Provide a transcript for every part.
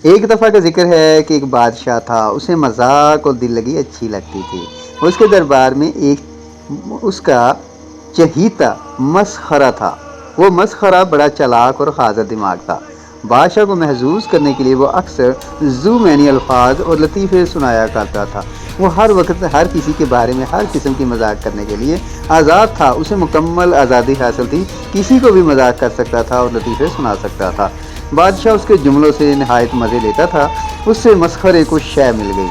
ایک دفعہ کا ذکر ہے کہ ایک بادشاہ تھا، اسے مذاق اور دل لگی اچھی لگتی تھی۔ اس کے دربار میں ایک اس کا چہیتا مسخرہ تھا۔ وہ مسخرہ بڑا چالاک اور حاضر دماغ تھا۔ بادشاہ کو محظوظ کرنے کے لیے وہ اکثر ذومعنی الفاظ اور لطیفے سنایا کرتا تھا۔ وہ ہر وقت ہر کسی کے بارے میں ہر قسم کی مذاق کرنے کے لیے آزاد تھا۔ اسے مکمل آزادی حاصل تھی، کسی کو بھی مذاق کر سکتا تھا اور لطیفے سنا سکتا تھا۔ بادشاہ اس کے جملوں سے نہایت مزے لیتا تھا۔ اس سے مسخرے کو شے مل گئی۔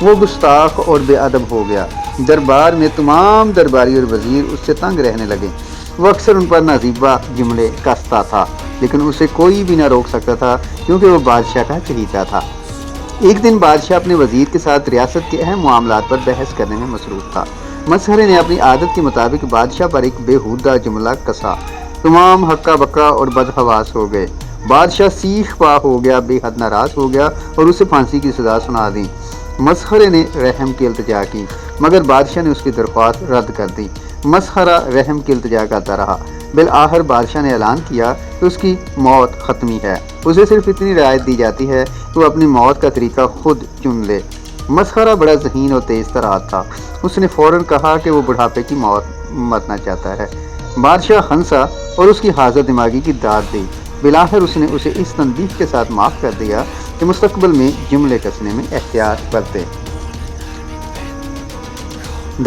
وہ گستاخ اور بے ادب ہو گیا۔ دربار میں تمام درباری اور وزیر اس سے تنگ رہنے لگے۔ وہ اکثر ان پر نازیبہ جملے کستا تھا، لیکن اسے کوئی بھی نہ روک سکتا تھا کیونکہ وہ بادشاہ کا چہیتا تھا۔ ایک دن بادشاہ اپنے وزیر کے ساتھ ریاست کے اہم معاملات پر بحث کرنے میں مصروف تھا۔ مسخرے نے اپنی عادت کے مطابق بادشاہ پر ایک بےہودہ جملہ کسا۔ تمام ہکا بکا اور بدحواس ہو گئے۔ بادشاہ سیخ پا ہو گیا، بے حد ناراض ہو گیا اور اسے پھانسی کی سزا سنا دی۔ مسخرے نے رحم کی التجا کی، مگر بادشاہ نے اس کی درخواست رد کر دی۔ مسخرہ رحم کی التجا کرتا رہا۔ بالآخر بادشاہ نے اعلان کیا کہ اس کی موت ختمی ہے۔ اسے صرف اتنی رعایت دی جاتی ہے کہ وہ اپنی موت کا طریقہ خود چن لے۔ مسخرہ بڑا ذہین اور تیز ترات تھا۔ اس نے فوراً کہا کہ وہ بڑھاپے کی موت مرنا چاہتا ہے۔ بادشاہ ہنسا اور اس کی حاضر دماغی کی داد دی۔ بالآخر اس نے اسے اس تنبیہ کے ساتھ معاف کر دیا کہ مستقبل میں جملے کسنے میں احتیاط برتے۔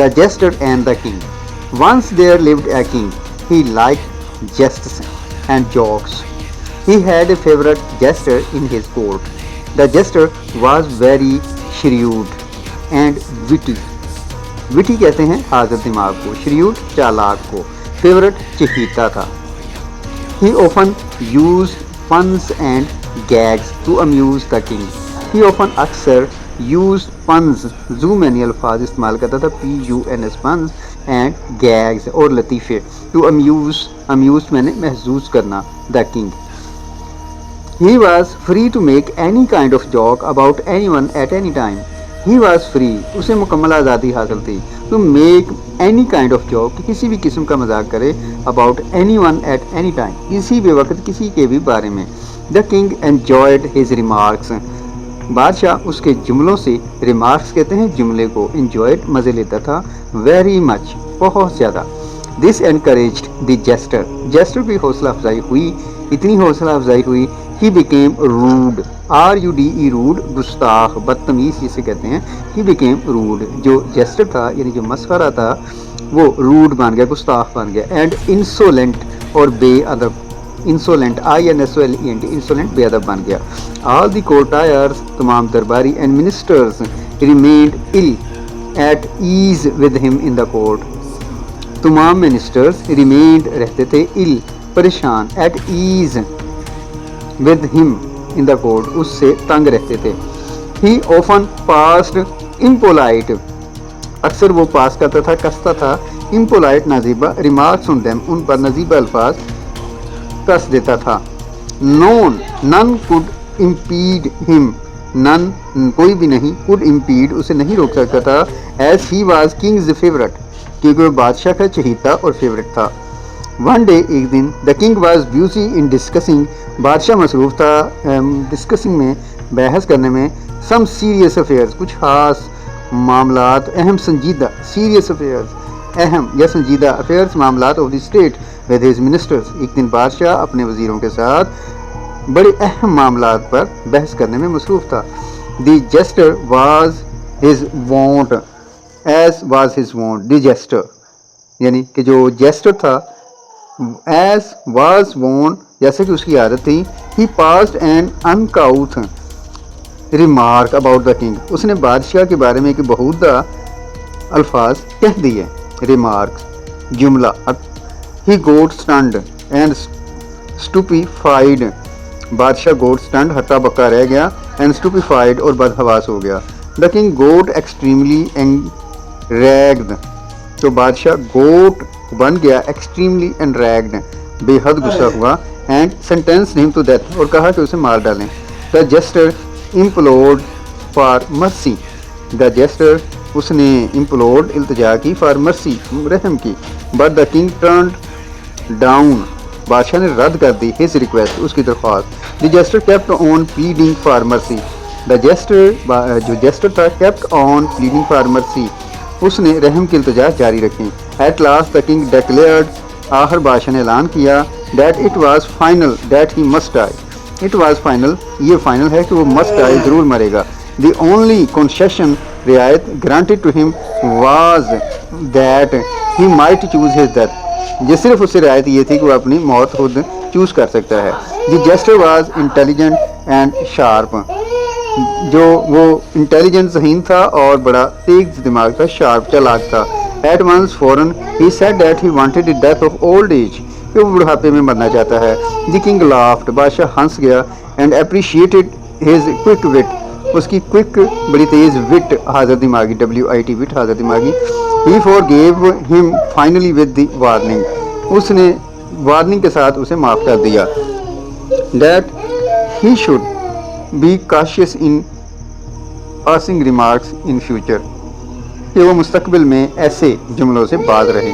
The Jester and the King. Once there lived a king. He liked jests and jokes. He had a favorite jester in his court. The jester was very shrewd and witty. Witty کہتے ہیں حاضر دماغ کو، shrewd چالاک کو، favorite چہیتا تھا۔ He often used puns and gags to amuse the king. He often اکثر used puns ذو معنی الفاظ استعمال کرتا تھا، puns puns and gags اور لطیفے to amuse میں نے محظوظ کرنا the king. He was free to make any kind of joke about anyone at any time. He was free. اسے مکمل آزادی حاصل تھی to make any kind of joke کسی بھی قسم کا مذاق کرے about anyone at any time کسی بھی وقت کسی کے بھی بارے میں. The king enjoyed his remarks. بادشاہ اس کے جملوں سے ریمارکس کہتے ہیں جملے کو، enjoyed مزے لیتا تھا، very much بہت زیادہ. This encouraged the jester. jester کی حوصلہ افزائی ہوئی، اتنی حوصلہ افزائی ہوئی he became rude. rude rude گستاخ بدتمیز جسے کہتے ہیں. he became rude. جو jester تھا یعنی جو مسخرہ تھا وہ rude بن گیا، گستاخ بن گیا. and insolent اور بے ادب، insolent insolent insolent بے ادب بن گیا. all the courtiers تمام درباری and ministers remained ill at ease with him in the court. تمام منسٹرز remained رہتے تھے ill پریشان at ease with him in the court اس سے تنگ رہتے تھے. he often passed impolite اکثر وہ پاس کرتا تھا، کستا تھا impolite نازیبہ remarks on them ان پر نازیبہ الفاظ کس دیتا تھا. none could impede him none کوئی بھی نہیں could impede اسے نہیں روک سکتا تھا as he was king's favorite کیونکہ وہ بادشاہ کا چہیتا اور فیورٹ تھا. one day ایک دن the king was busy in discussing بادشاہ مصروف تھا ڈسکسنگ میں بحث کرنے میں some serious affairs کچھ خاص معاملات، اہم سنجیدہ serious affairs اہم یا سنجیدہ affairs معاملات of the state with his ministers. ایک دن بادشاہ اپنے وزیروں کے ساتھ بڑے اہم معاملات پر بحث کرنے میں مصروف تھا. the jester was his wont as was his wont the jester یعنی کہ جو جیسٹر تھا as was wont جیسے کہ اس کی عادت تھی he passed an uncouth remark about the king اس نے بادشاہ کے بارے میں ایک بہودہ الفاظ کہہ دیے. remark جملہ. he got stunned and stupefied بادشاہ got stunned ہکا بکا رہ گیا and stupefied اور بدحواس ہو گیا. the king got extremely enraged تو بادشاہ got بن گیا extremely enraged بے حد غصہ ہوا and sentenced him to death اور کہا کہ اسے مار ڈالیں. the jester implored for mercy the jester اس نے implored التجا کی for mercy رحم کی. but the king turned down بادشاہ نے رد کر دی his request, اس کی درخواست. The jester kept on pleading for mercy. The jester جو jester تھا kept on pleading for mercy, اس نے رحم کی التجا جاری رکھی. At last the king declared, آخر بادشاہ نے اعلان کیا that it was final that he must die. It was final, یہ فائنل ہے کہ وہ must die, ضرور مرے گا. The only concession, رعایت granted to him was that he might choose his death. یہ صرف اس سے رعایت یہ تھی کہ وہ اپنی موت خود چوز کر سکتا ہے. The jester was intelligent and sharp. جو وہ انٹیلیجنٹ ذہین تھا اور بڑا تیز دماغ تھا, شارپ چالاک تھا. At once فوراً he said that he wanted the death of old age, کہ وہ بڑھاپے میں مرنا چاہتا ہے. The king laughed, بادشاہ ہنس گیا, and appreciated his quick wit, اس کی کوئک بڑی تیز وٹ, حاضر دماغی, WIT وٹ, حاضر دماغی. He forgave him finally with the warning, اس نے وارننگ کے ساتھ اسے معاف کر دیا. That he should be cautious in passing remarks in future, کہ وہ مستقبل میں ایسے جملوں سے باز رہے.